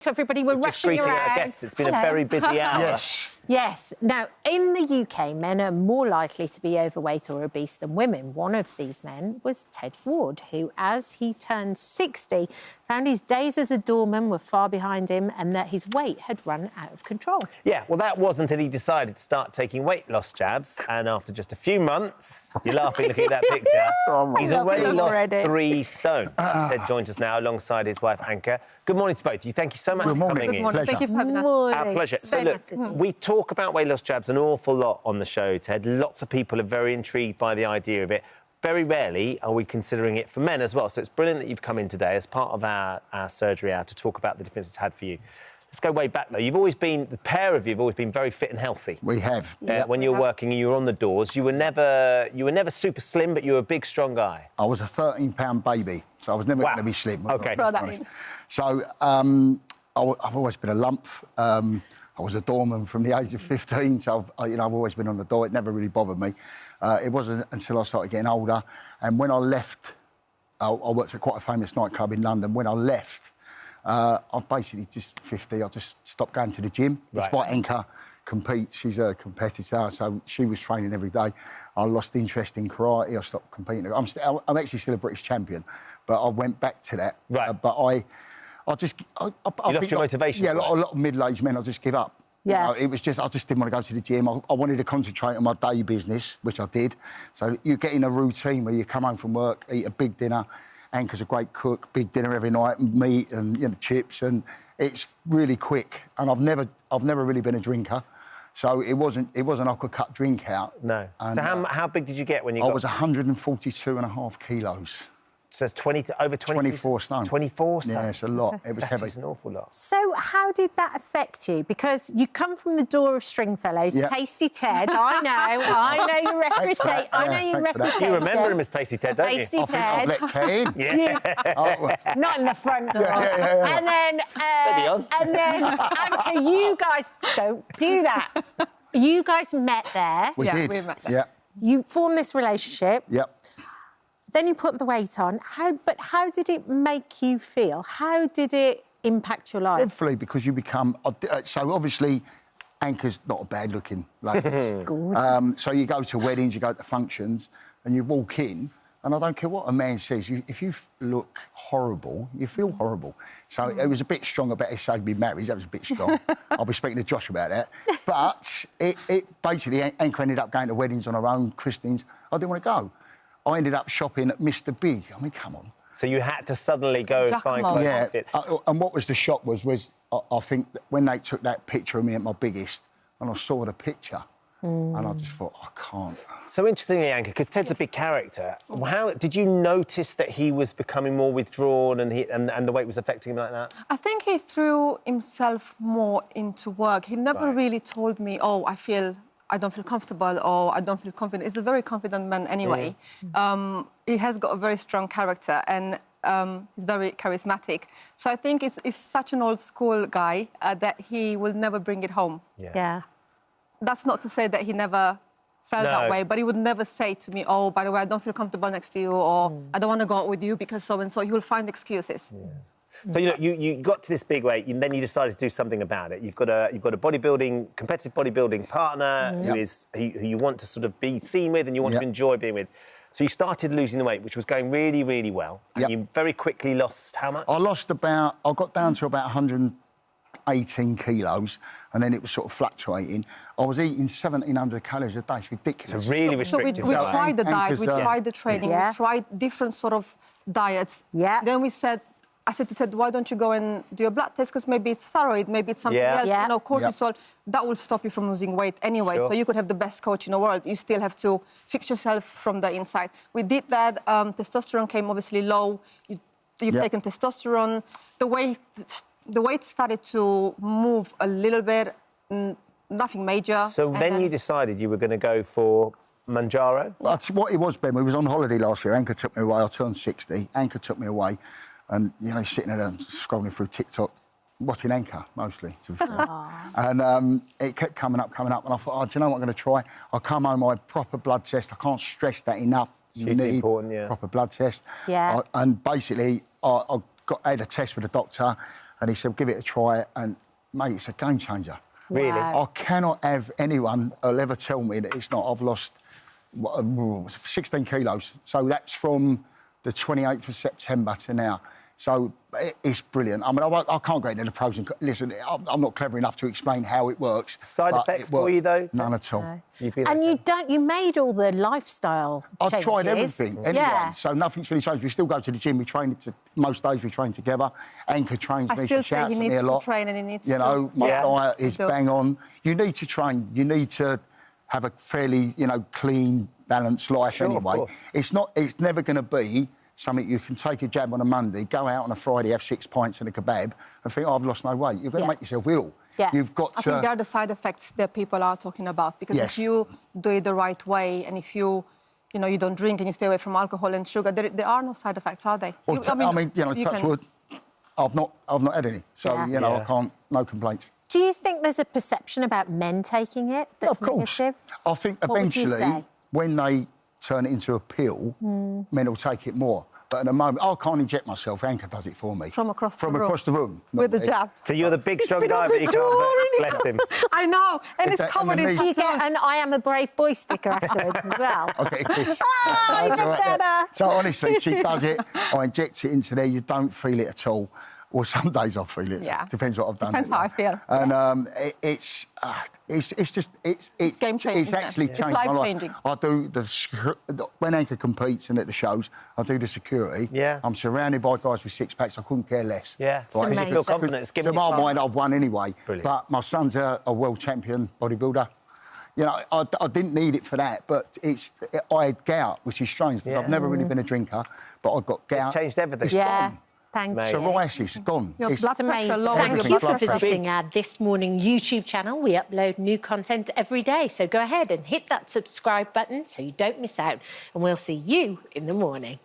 To everybody, we're just rushing greeting around. our guests. It's been a very busy hour. Yes. Yes. Now, in the UK, men are more likely to be overweight or obese than women. One of these men was Ted Ward, who, as he turned 60, found his days as a doorman were far behind him and that his weight had run out of control. Yeah, well, that was until he decided to start taking weight loss jabs. And after just a few months, you're laughing looking at that picture, he's already lost 3 stone. Ted joins us now alongside his wife, Anka. Good morning to both of you. Thank you so much for coming in. Pleasure. Thank you for having us. Our pleasure. So, So look, nice to see you. we talk about weight loss jabs an awful lot on the show, Ted. Lots of people are very intrigued by the idea of it. Very rarely are we considering it for men as well. So it's brilliant that you've come in today as part of our surgery hour to talk about the difference it's had for you. Let's go way back, though. You've always been, the pair of you have always been very fit and healthy. We have. When you were working and you were on the doors, you were never super slim, but you were a big, strong guy. I was a 13-pound baby, so I was never Wow. going to be slim. OK. Throw that in. So I've always been a lump. I was a doorman from the age of 15, so I've always been on the door. It never really bothered me. It wasn't until I started getting older, and when I left, I worked at quite a famous nightclub in London. When I left, I basically just 50. I just stopped going to the gym. Right. Despite Anka competes, she's a competitor, so she was training every day. I lost interest in karate. I stopped competing. I'm actually still a British champion, but I went back to that. Right. But I lost your motivation Yeah, a for it. lot of middle-aged men, I just give up. Yeah. It was just, I just didn't want to go to the gym. I wanted to concentrate on my day business, which I did. So you get in a routine where you come home from work, eat a big dinner. Anka's a great cook, big dinner every night, meat and chips, and it's really quick. And I've never really been a drinker, so it wasn't I could cut drink out. No. And, So how big did you get when you got... I was 142.5 kilos. So it's over 24 stone. 24 stone? Yeah, it's a lot. It was That heavy. is an awful lot. So how did that affect you? Because you come from the door of Stringfellows, Yeah. Tasty Ted. I know your reputation. I know your Thanks for that. reputation. You remember him as Tasty Ted, don't you? Tasty I think I've Ted. let Kate in. Yeah. Not in the front door. Yeah. And then, Steady on. Anka, you guys don't do that. You guys met there. We Yeah, did. we met there. Yeah. You formed this relationship. Yep. Then you put the weight on. How did it make you feel? How did it impact your life? Hopefully, because you become... So, obviously, Anka's not a bad-looking lady. So you go to weddings, you go to functions, and you walk in, and I don't care what a man says, if you look horrible, you feel horrible. So it was a bit strong about his saying be married. That was a bit strong. I'll be speaking to Josh about that. But it basically, Anka ended up going to weddings on her own, christenings. I didn't want to go. I ended up shopping at Mr. Big. I mean, come on. So you had to suddenly go and find Giacomo. clothes Yeah, that fit. and what was the shock was I think that when they took that picture of me at my biggest, and I saw the picture, and I just thought, I can't. So interestingly, Anka, because Ted's a big character, how did you notice that he was becoming more withdrawn and the weight was affecting him like that? I think he threw himself more into work. He never really told me, oh, I don't feel comfortable or I don't feel confident. He's a very confident man anyway. He has got a very strong character and he's very charismatic. So I think he's such an old school guy that he will never bring it home. Yeah. That's not to say that he never felt that way, but he would never say to me, oh, by the way, I don't feel comfortable next to you or I don't want to go out with you because so-and-so. He will find excuses. Yeah. So you got to this big weight, and then you decided to do something about it. You've got a competitive bodybuilding partner who you want to sort of be seen with, and you want to enjoy being with. So you started losing the weight, which was going really, really well. And you very quickly lost how much? I got down to about 118 kilos, and then it was sort of fluctuating. I was eating 1,700 calories a day. It's ridiculous. So really So restricted. we tried the diet, we tried the training, Yeah. we tried different sort of diets. Yeah. Then I said to Ted, why don't you go and do a blood test? Because maybe it's thyroid, maybe it's something else, Yeah. cortisol. That will stop you from losing weight anyway. Sure. So you could have the best coach in the world. You still have to fix yourself from the inside. We did that. Testosterone came obviously low. You've taken testosterone. The weight started to move a little bit, nothing major. So then you decided you were going to go for Manjaro? That's what it was, Ben. We was on holiday last year. Anka took me away. I turned 60. Anka took me away. And, sitting there scrolling through TikTok, watching Anka, mostly, to be fair. And it kept coming up. And I thought, do you know what I'm going to try? I come home, I had proper blood test. I can't stress that enough. You need important, proper blood test. Yeah. And basically, I had a test with a doctor, and he said, give it a try, and, mate, it's a game changer. Really? Wow. I cannot have anyone who'll ever tell me that it's not. I've lost 16 kilos. So that's from the 28th of September to now. So it's brilliant. I mean, I can't go into the pros and cons. Listen, I'm not clever enough to explain how it works. Side effects for you, though? None at all. No. You've been And you made all the lifestyle changes. I've tried everything anyway, Yeah. so nothing's really changed. We still go to the gym. We train most days. We train together. Anchor trains me. She shouts at me a lot. Train and he needs you know, my Yeah. diet is bang on. You need to train. You need to have a fairly, clean, balanced life Sure, of anyway. course. It's never going to be something you can take a jab on a Monday, go out on a Friday, have 6 pints and a kebab, and think, oh, I've lost no weight. You're going to make yourself ill. Yeah. You've got I to. think they are the side effects that people are talking about, because Yes. if you do it the right way and if you don't drink and you stay away from alcohol and sugar, there are no side effects, are they? Well, You touch can- wood. I've not had any, so Yeah. I can't. No complaints. Do you think there's a perception about men taking it that's Of course. negative? I think What would you eventually, say? when they turn it into a pill, men will take it more. But at the moment, I can't inject myself. Anchor does it for me. From across the room. From across the room. with the not me. jab. So you're the big, strong been guy, on but the you door, can't. and Bless him. I know, and it's that- covered and in the Do you knee- get an I am a brave boy sticker afterwards as well? Okay. even That's all right, yeah. better. So honestly, she does it. I inject it into there. You don't feel it at all. Or some days I feel it. Yeah. Depends what I've done. Depends how I feel. And it's game-changing, It's actually isn't it? changed It's my life. life-changing. I do when Anchor competes and at the shows, I do the security. Yeah. I'm surrounded by guys with six packs. I couldn't care less. Yeah, because you feel confident. It's giving to you my smile. mind, I've won anyway. Brilliant. But my son's a world champion bodybuilder. I didn't need it for that, but I had gout, which is strange because Yeah. I've never really been a drinker, but I've got gout. It's changed everything. It's Yeah. gone. Thank Mate. you. Psoriasis, gone. Your It's- blood It's amazing. pressure lowered, Thank your you blood for pressure. visiting our This Morning YouTube channel. We upload new content every day, so go ahead and hit that subscribe button so you don't miss out. And we'll see you in the morning.